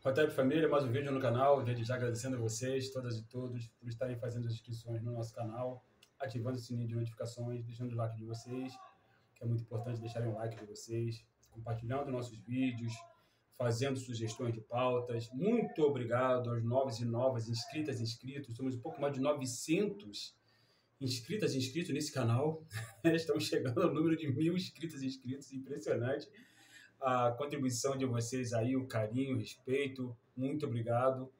Otep Família, mais um vídeo no canal. Desde já agradecendo a vocês, todas e todos, por estarem fazendo as inscrições no nosso canal, ativando o sininho de notificações, deixando o like de vocês, que é muito importante deixarem o like de vocês, compartilhando nossos vídeos, fazendo sugestões de pautas. Muito obrigado aos novos e novas inscritas e inscritos. Somos um pouco mais de 900 inscritas e inscritos nesse canal. Estamos chegando ao número de 1000 inscritas e inscritos, impressionante. A contribuição de vocês aí, o carinho, o respeito, muito obrigado.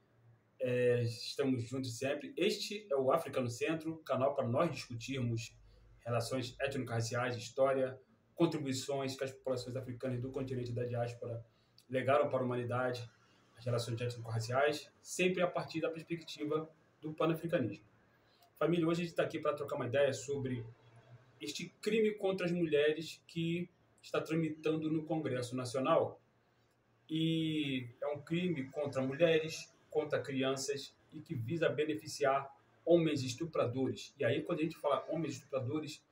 Estamos juntos sempre. Este é o África no Centro, canal para nós discutirmos relações étnico-raciais, história, contribuições que as populações africanas do continente da diáspora legaram para a humanidade, as relações étnico-raciais, sempre a partir da perspectiva do panafricanismo. Família, hoje a gente está aqui para trocar uma ideia sobre este crime contra as mulheres que está tramitando no Congresso Nacional. E é um crime contra mulheres, contra crianças e que visa beneficiar homens estupradores. E aí, quando a gente fala homens estupradores,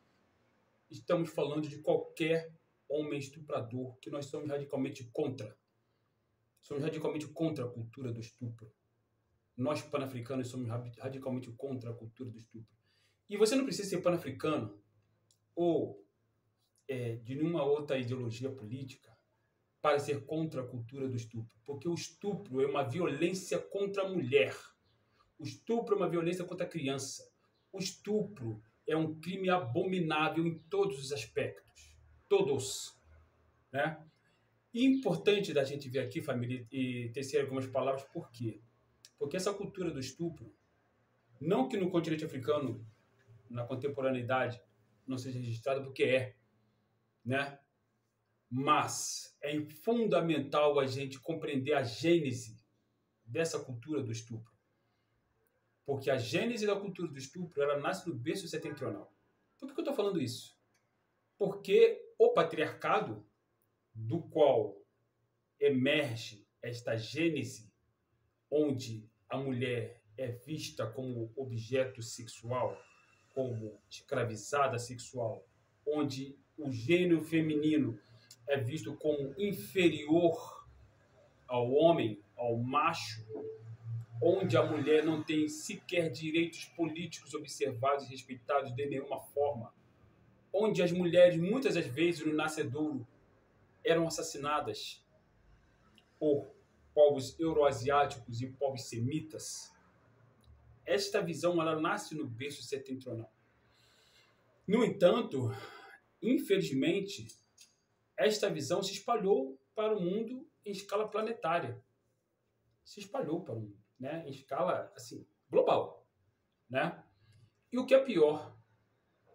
estamos falando de qualquer homem estuprador, que nós somos radicalmente contra. Somos radicalmente contra a cultura do estupro. Nós, pan-africanos, somos radicalmente contra a cultura do estupro. E você não precisa ser pan-africano ou de nenhuma outra ideologia política para ser contra a cultura do estupro. Porque o estupro é uma violência contra a mulher. O estupro é uma violência contra a criança. O estupro é um crime abominável em todos os aspectos. Todos. Né? E é importante da gente ver aqui, família, e tecer algumas palavras, por quê? Porque essa cultura do estupro, não que no continente africano, na contemporaneidade, não seja registrada, porque né? Mas é fundamental a gente compreender a gênese dessa cultura do estupro. Porque a gênese da cultura do estupro, ela nasce no berço setentrional. Por que eu estou falando isso? Porque o patriarcado, do qual emerge esta gênese, onde a mulher é vista como objeto sexual, como escravizada sexual, onde o gênero feminino é visto como inferior ao homem, ao macho, onde a mulher não tem sequer direitos políticos observados e respeitados de nenhuma forma, onde as mulheres, muitas das vezes, no nascedouro, eram assassinadas por povos euroasiáticos e povos semitas. Esta visão, ela nasce no berço setentrional. No entanto, infelizmente, esta visão se espalhou para o mundo em escala planetária. Se espalhou para o mundo, né? Em escala assim, global. Né? E o que é pior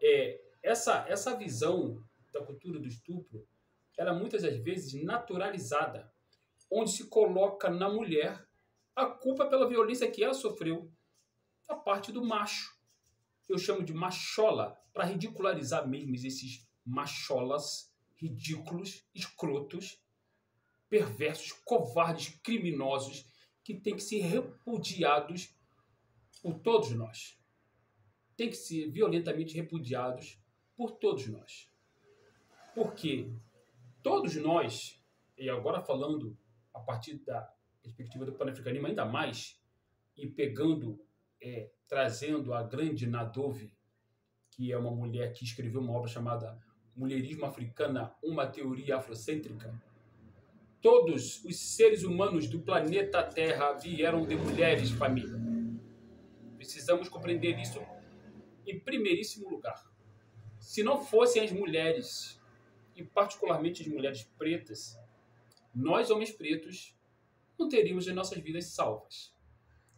é essa visão da cultura do estupro, ela muitas das vezes naturalizada, onde se coloca na mulher a culpa pela violência que ela sofreu da parte do macho. Eu chamo de machola, para ridicularizar mesmo esses macholas ridículos, escrotos, perversos, covardes, criminosos, que têm que ser repudiados por todos nós. Tem que ser violentamente repudiados por todos nós. Porque todos nós, e agora falando a partir da perspectiva do panafricanismo ainda mais, e pegando, trazendo a grande Nadove, que é uma mulher que escreveu uma obra chamada Mulherismo Africana, uma teoria afrocêntrica. Todos os seres humanos do planeta Terra vieram de mulheres, família. Precisamos compreender isso em primeiríssimo lugar. Se não fossem as mulheres, e particularmente as mulheres pretas, nós, homens pretos, não teríamos as nossas vidas salvas.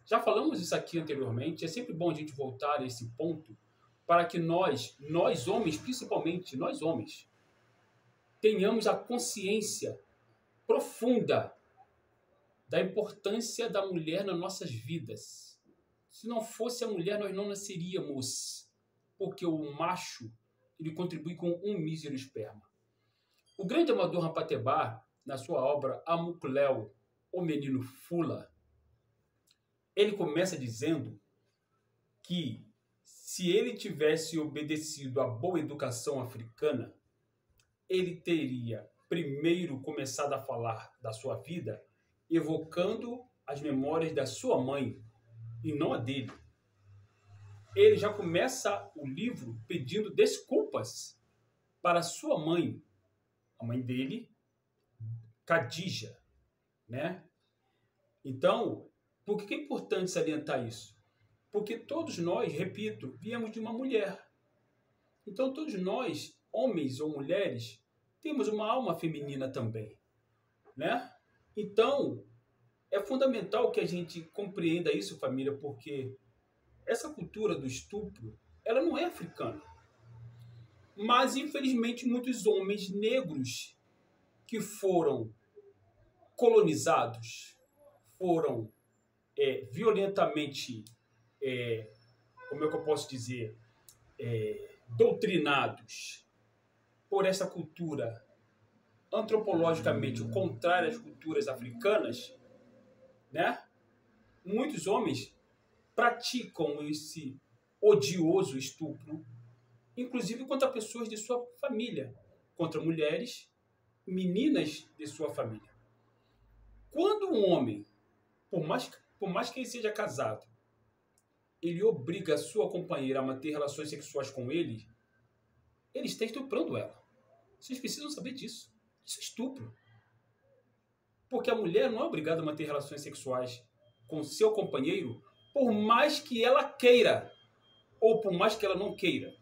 Já falamos isso aqui anteriormente, é sempre bom a gente voltar a esse ponto, para que nós homens, principalmente nós homens, tenhamos a consciência profunda da importância da mulher nas nossas vidas. Se não fosse a mulher, nós não nasceríamos, porque o macho, ele contribui com um mísero esperma. O grande Amador Rapatebá, na sua obra Amukulel, o Menino Fula, ele começa dizendo que se ele tivesse obedecido à boa educação africana, ele teria primeiro começado a falar da sua vida evocando as memórias da sua mãe e não a dele. Ele já começa o livro pedindo desculpas para sua mãe, a mãe dele, Khadija, né? Então, por que é importante salientar isso? Porque todos nós, repito, viemos de uma mulher. Então, todos nós, homens ou mulheres, temos uma alma feminina também, né? Então, é fundamental que a gente compreenda isso, família, porque essa cultura do estupro, ela não é africana. Mas, infelizmente, muitos homens negros que foram colonizados, foram violentamente, como é que eu posso dizer, doutrinados por essa cultura antropologicamente contrária às culturas africanas, né? Muitos homens praticam esse odioso estupro, inclusive contra pessoas de sua família, contra mulheres, meninas de sua família. Quando um homem, por mais que ele seja casado, ele obriga a sua companheira a manter relações sexuais com ele está estuprando ela. Vocês precisam saber disso. Isso é estupro. Porque a mulher não é obrigada a manter relações sexuais com seu companheiro, por mais que ela queira, ou por mais que ela não queira.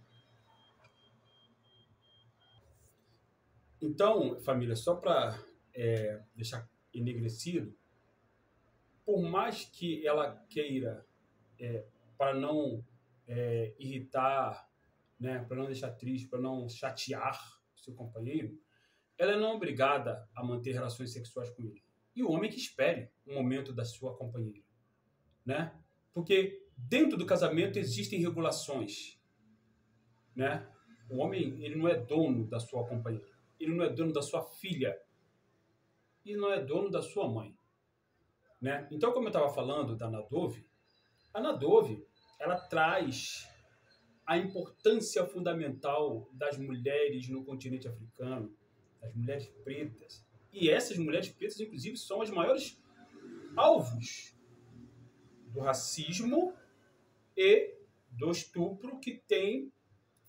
Então, família, só para deixar enegrecido, por mais que ela queira, para não irritar, né, para não deixar triste, para não chatear seu companheiro, ela não é obrigada a manter relações sexuais com ele. E o homem que espere o momento da sua companheira, né? Porque dentro do casamento existem regulações, né? O homem, ele não é dono da sua companheira, ele não é dono da sua filha, e não é dono da sua mãe, né? Então, como eu estava falando da Nadove, a Nadove, ela traz a importância fundamental das mulheres no continente africano, das mulheres pretas. E essas mulheres pretas, inclusive, são as maiores alvos do racismo e do estupro, que tem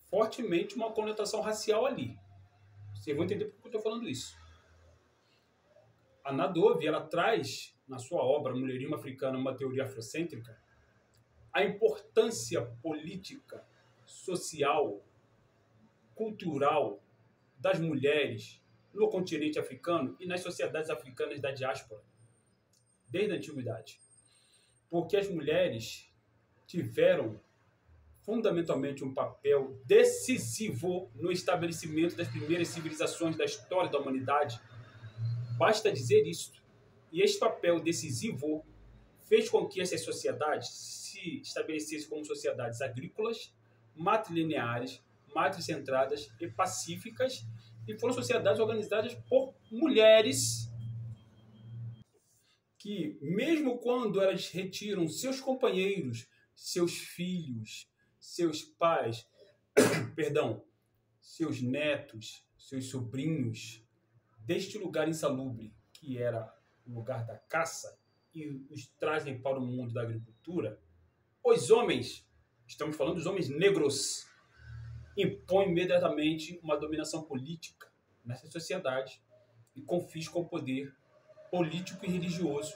fortemente uma conotação racial ali. Vocês vão entender por que eu estou falando isso. A Nadove, ela traz, na sua obra Mulherismo Africano, uma teoria afrocêntrica, a importância política, social, cultural das mulheres no continente africano e nas sociedades africanas da diáspora, desde a antiguidade. Porque as mulheres tiveram fundamentalmente um papel decisivo no estabelecimento das primeiras civilizações da história da humanidade. Basta dizer isso. E este papel decisivo fez com que essas sociedades se estabelecessem como sociedades agrícolas, matrilineares, matricentradas e pacíficas, e foram sociedades organizadas por mulheres que, mesmo quando elas retiram seus companheiros, seus filhos, seus pais, seus netos, seus sobrinhos, deste lugar insalubre, que era o lugar da caça, e os trazem para o mundo da agricultura, os homens, estamos falando dos homens negros, impõem imediatamente uma dominação política nessa sociedade e confiscam o poder político e religioso.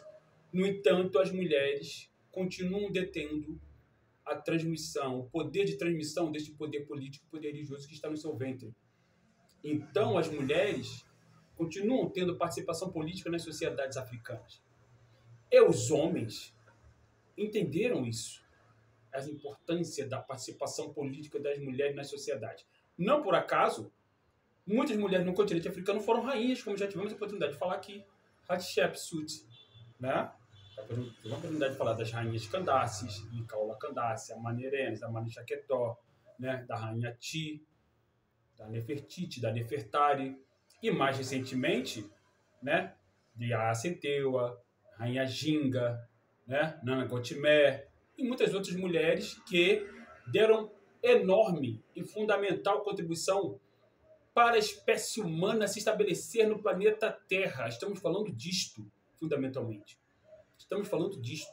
No entanto, as mulheres continuam detendo a transmissão, o poder de transmissão deste poder político e poder religioso que está no seu ventre. Então, as mulheres continuam tendo participação política nas sociedades africanas. E os homens entenderam isso, a importância da participação política das mulheres nas sociedades. Não por acaso, muitas mulheres no continente africano foram rainhas, como já tivemos a oportunidade de falar aqui. Hatshepsut, né? Tivemos a oportunidade de falar das rainhas Candaces, Nicaula Candace, a Manerenes, a Manichaquetó, né? Da rainha Ti, da Nefertiti, da Nefertari, e mais recentemente, né? De Acenteua, rainha Ginga, né? Nana Gotimé, e muitas outras mulheres que deram enorme e fundamental contribuição para a espécie humana se estabelecer no planeta Terra. Estamos falando disto. fundamentalmente. Estamos falando disto.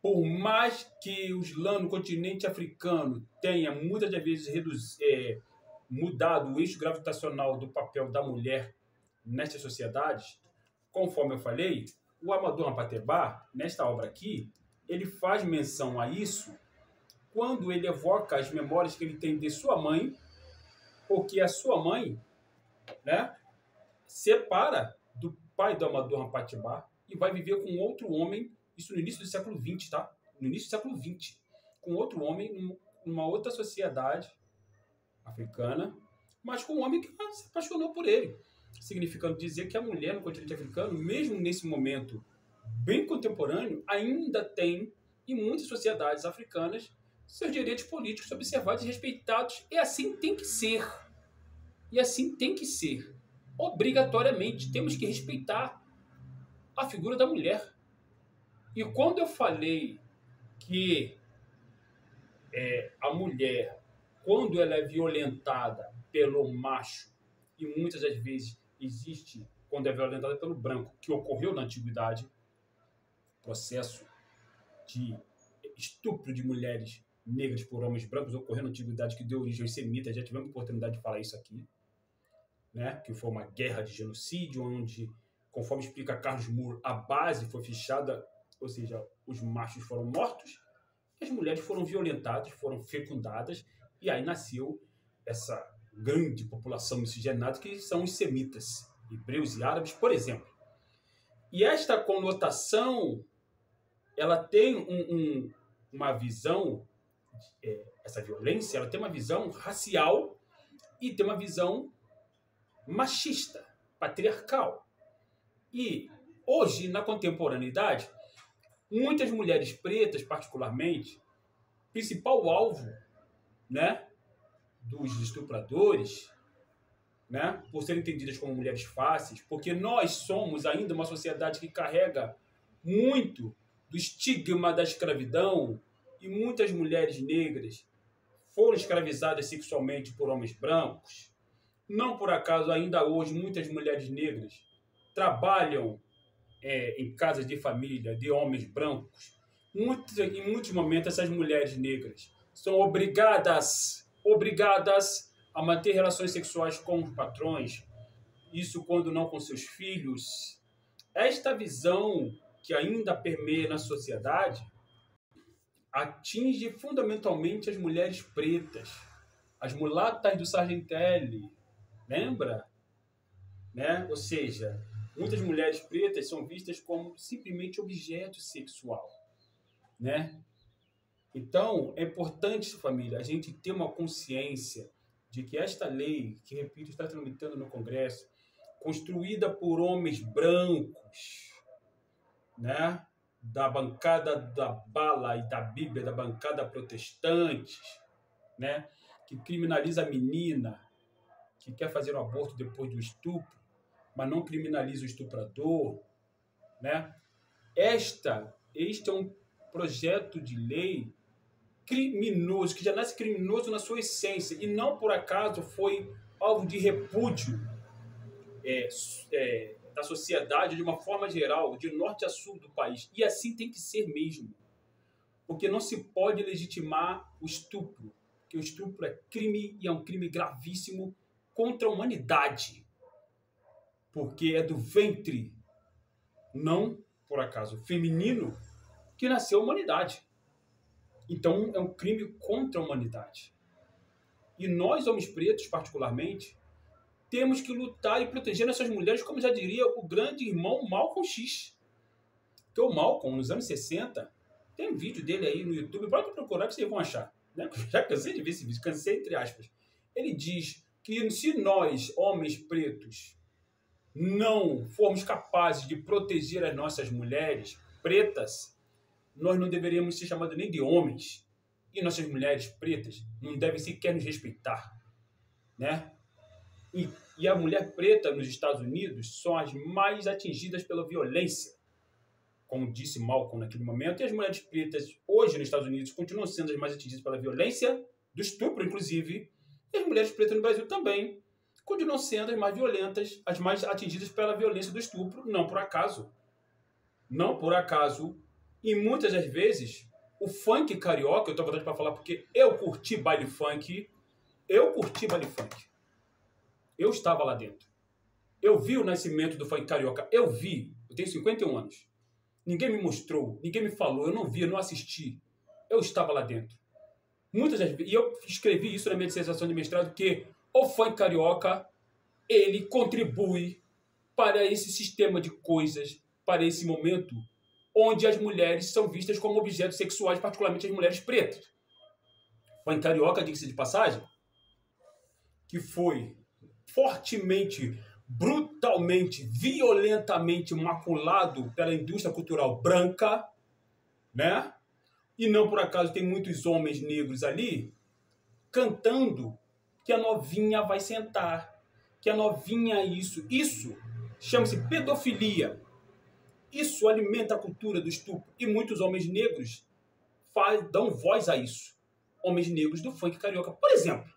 Por mais que no continente africano tenha muitas das vezes mudado o eixo gravitacional do papel da mulher nessas sociedades, conforme eu falei, o Amadou Hampâté-Bâ, nesta obra aqui, ele faz menção a isso quando ele evoca as memórias que ele tem de sua mãe, porque a sua mãe, né, separa do pai do Amadou Hampâté-Bâ e vai viver com outro homem, isso no início do século XX, tá? No início do século XX, com outro homem, numa outra sociedade africana, mas com um homem que se apaixonou por ele. Significando dizer que a mulher no continente africano, mesmo nesse momento bem contemporâneo, ainda tem, em muitas sociedades africanas, seus direitos políticos observados e respeitados. E assim tem que ser. E assim tem que ser. Obrigatoriamente, temos que respeitar a figura da mulher. E quando eu falei que a mulher, quando ela é violentada pelo macho, e muitas das vezes existe, quando é violentada pelo branco, que ocorreu na antiguidade, processo de estupro de mulheres negras por homens brancos ocorreu na antiguidade, que deu origem aos semitas, já tivemos a oportunidade de falar isso aqui, né? Que foi uma guerra de genocídio, onde, conforme explica Carlos Moore, a base foi fichada, ou seja, os machos foram mortos, as mulheres foram violentadas, foram fecundadas, e aí nasceu essa grande população miscigenada que são os semitas, hebreus e árabes, por exemplo. E esta conotação, ela tem uma visão, essa violência, ela tem uma visão racial e tem uma visão machista, patriarcal. E hoje, na contemporaneidade, muitas mulheres pretas, particularmente, principal alvo, né, dos estupradores, né, por serem entendidas como mulheres fáceis, porque nós somos ainda uma sociedade que carrega muito do estigma da escravidão, e muitas mulheres negras foram escravizadas sexualmente por homens brancos. Não por acaso, ainda hoje, muitas mulheres negras trabalham em casas de família de homens brancos. Em muitos momentos, essas mulheres negras são obrigadas a manter relações sexuais com os patrões, isso quando não com seus filhos. Esta visão que ainda permeia na sociedade atinge fundamentalmente as mulheres pretas, as mulatas do Sargentelli, lembra? Né? Ou seja, muitas mulheres pretas são vistas como simplesmente objeto sexual, né? Então, é importante, família, a gente ter uma consciência de que esta lei, que, repito, está tramitando no Congresso, construída por homens brancos, né? Da bancada da bala e da Bíblia, da bancada protestante, né? Que criminaliza a menina que quer fazer um aborto depois do estupro, mas não criminaliza o estuprador, né? Este é um projeto de lei criminoso, que já nasce criminoso na sua essência, e não por acaso foi alvo de repúdio da sociedade de uma forma geral, de norte a sul do país. E assim tem que ser mesmo. Porque não se pode legitimar o estupro, porque o estupro é crime, e é um crime gravíssimo contra a humanidade. Porque é do ventre, não por acaso feminino, que nasceu a humanidade. Então, é um crime contra a humanidade. E nós, homens pretos, particularmente, temos que lutar e proteger essas mulheres, como já diria o grande irmão Malcolm X. Que o Malcolm, nos anos 60, tem um vídeo dele aí no YouTube, pode procurar que vocês vão achar. Né? Já cansei de ver esse vídeo, cansei entre aspas. Ele diz que se nós, homens pretos, não formos capazes de proteger as nossas mulheres pretas, nós não deveríamos ser chamados nem de homens. E nossas mulheres pretas não devem sequer nos respeitar. Né? E a mulher preta nos Estados Unidos são as mais atingidas pela violência, como disse Malcolm naquele momento. E as mulheres pretas hoje nos Estados Unidos continuam sendo as mais atingidas pela violência, do estupro inclusive. E as mulheres pretas no Brasil também continuam sendo as mais violentas, as mais atingidas pela violência do estupro, não por acaso. Não por acaso, e muitas das vezes, o funk carioca, eu tô vontade para falar porque eu curti baile funk, eu estava lá dentro. Eu vi o nascimento do funk carioca, eu tenho 51 anos. Ninguém me mostrou, ninguém me falou, eu não vi, eu não assisti. Eu estava lá dentro. Muitas das vezes, e eu escrevi isso na minha dissertação de mestrado, que o funk carioca, ele contribui para esse sistema de coisas, para esse momento onde as mulheres são vistas como objetos sexuais, particularmente as mulheres pretas. O funk carioca, diga-se de passagem, que foi fortemente, brutalmente, violentamente maculado pela indústria cultural branca, né? E não por acaso tem muitos homens negros ali cantando que a novinha vai sentar, que a novinha isso chama-se pedofilia. Isso alimenta a cultura do estupro e muitos homens negros dão voz a isso. Homens negros do funk carioca, por exemplo.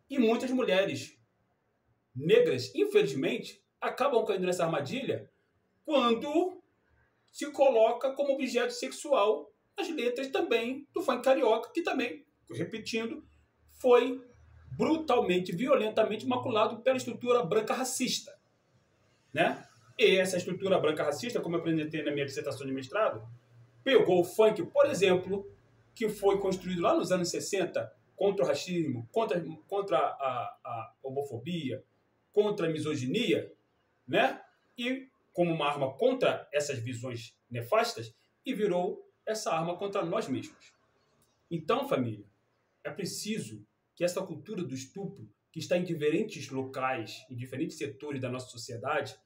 E muitas mulheres negras, infelizmente, acabam caindo nessa armadilha quando se coloca como objeto sexual nas letras também do funk carioca, que também, repetindo, foi brutalmente, violentamente maculado pela estrutura branca racista, né? E essa estrutura branca racista, como eu apresentei na minha dissertação de mestrado, pegou o funk, por exemplo, que foi construído lá nos anos 60 contra o racismo, contra a homofobia, contra a misoginia, né? E como uma arma contra essas visões nefastas, e virou essa arma contra nós mesmos. Então, família, é preciso que essa cultura do estupro, que está em diferentes locais, em diferentes setores da nossa sociedade,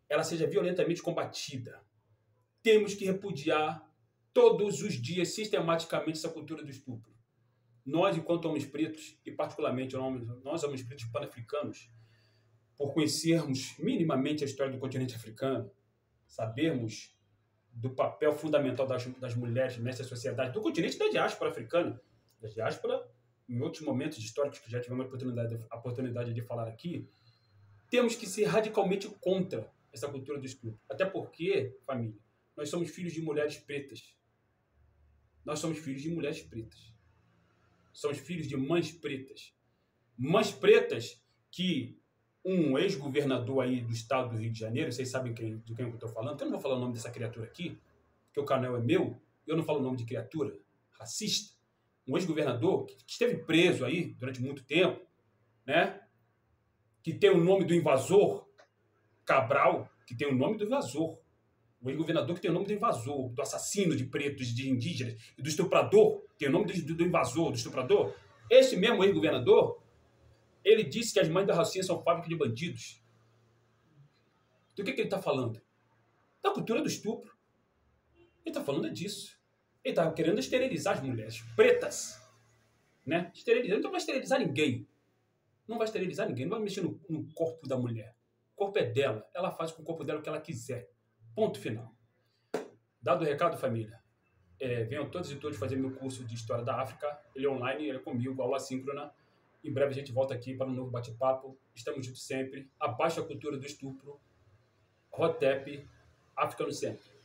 ela seja violentamente combatida. Temos que repudiar todos os dias, sistematicamente, essa cultura do estupro. Nós, enquanto homens pretos, e particularmente nós, homens pretos pan-africanos, por conhecermos minimamente a história do continente africano, sabermos do papel fundamental das mulheres nessa sociedade, do continente e da diáspora africana, da diáspora, em outros momentos históricos que já tivemos a oportunidade de falar aqui, temos que ser radicalmente contra essa cultura do estupro. Até porque, família, nós somos filhos de mulheres pretas. Nós somos filhos de mulheres pretas. Somos filhos de mães pretas. Mães pretas que um ex-governador aí do estado do Rio de Janeiro, vocês sabem de quem eu estou falando, que eu não vou falar o nome dessa criatura aqui, porque o canal é meu, eu não falo o nome de criatura racista. Um ex-governador que esteve preso aí durante muito tempo, né? Que tem o nome do invasor, Cabral, que tem o nome do invasor. O ex-governador que tem o nome do invasor, do assassino de pretos, de indígenas, e do estuprador, tem o nome do invasor, do estuprador. Esse mesmo ex-governador, ele disse que as mães da Rocinha são fábrica de bandidos. Do que ele está falando? Da cultura do estupro. Ele está falando disso. Ele está querendo esterilizar as mulheres pretas. Né? Esterilizar. Então não vai esterilizar ninguém. Não vai esterilizar ninguém. Não vai mexer no corpo da mulher. O corpo é dela. Ela faz com o corpo dela o que ela quiser. Ponto final. Dado o recado, família. Venham todos e todas fazer meu curso de História da África. Ele é online, ele é comigo, aula síncrona. Em breve a gente volta aqui para um novo bate-papo. Estamos juntos sempre. Abaixo a cultura do estupro. Hotep, África no centro.